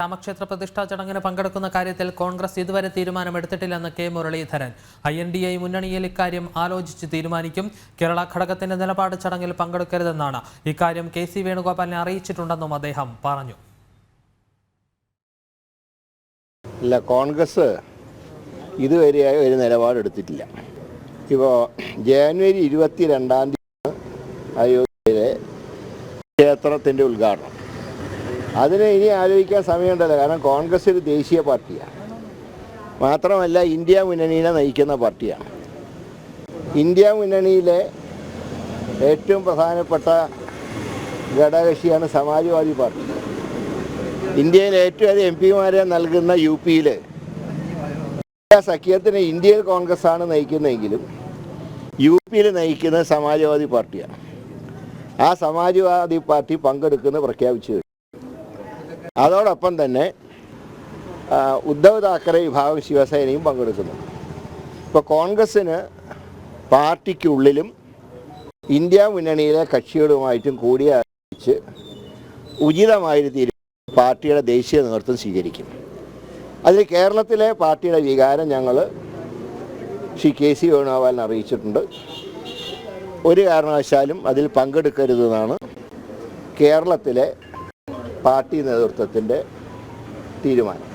രാമക്ഷേത്ര പ്രതിഷ്ഠാ ചടങ്ങിന് പങ്കെടുക്കുന്ന കാര്യത്തിൽ കോൺഗ്രസ് ഇതുവരെ തീരുമാനമെടുത്തിട്ടില്ലെന്ന് കെ മുരളീധരൻ. INDA മുന്നണിയിൽ ഇക്കാര്യം ആലോചിച്ച് തീരുമാനിക്കും. കേരള ഘടകത്തിന്റെ നിലപാട് ചടങ്ങിൽ പങ്കെടുക്കരുതെന്നാണ്. ഇക്കാര്യം KC വേണുഗോപാലിനെ അറിയിച്ചിട്ടുണ്ടെന്നും അദ്ദേഹം പറഞ്ഞു. കോൺഗ്രസ് ഇതുവരെയായി ഒരു നിലപാടെടുത്തിട്ടില്ല. ഇപ്പോൾ ജനുവരി 22-ാം തീയതി അയോധ്യയിലെ ക്ഷേത്രത്തിൻ്റെ ഉദ്ഘാടനം. അതിന് ഇനി ആലോചിക്കാൻ സമയമുണ്ടല്ലോ. കാരണം കോൺഗ്രസ് ഒരു ദേശീയ പാർട്ടിയാണ്, മാത്രമല്ല ഇന്ത്യ മുന്നണിയെ നയിക്കുന്ന പാർട്ടിയാണ്. ഇന്ത്യ മുന്നണിയിലെ ഏറ്റവും പ്രധാനപ്പെട്ട ഘടകകക്ഷിയാണ് സമാജ്വാദി പാർട്ടി. ഇന്ത്യയിൽ ഏറ്റവും അധികം MP-മാരെ നൽകുന്ന UP-യിൽ സഖ്യത്തിന് ഇന്ത്യയിൽ കോൺഗ്രസ്സാണ് നയിക്കുന്നതെങ്കിലും UP-യിൽ നയിക്കുന്നത് സമാജ്വാദി പാർട്ടിയാണ്. ആ സമാജ്വാദി പാർട്ടി പങ്കെടുക്കുന്നത് പ്രഖ്യാപിച്ചു. അതോടൊപ്പം തന്നെ ഉദ്ധവ് താക്കറെ വിഭാഗം ശിവസേനയും പങ്കെടുക്കുന്നു. ഇപ്പോൾ കോൺഗ്രസ്സിന് പാർട്ടിക്കുള്ളിലും ഇന്ത്യ മുന്നണിയിലെ കക്ഷികളുമായിട്ടും കൂടിയാലോചിച്ച് ഉചിതമായൊരു തീരുമാനം പാർട്ടിയുടെ ദേശീയ നേതൃത്വം സ്വീകരിക്കും. അതിൽ കേരളത്തിലെ പാർട്ടിയുടെ വികാരം ഞങ്ങൾ ശ്രീ KC വേണുഗോപാലിനെ അറിയിച്ചിട്ടുണ്ട്. ഒരു കാരണവശാലും അതിൽ പങ്കെടുക്കരുതെന്നാണ് കേരളത്തിലെ പാർട്ടി നേതൃത്വത്തിൻ്റെ തീരുമാനം.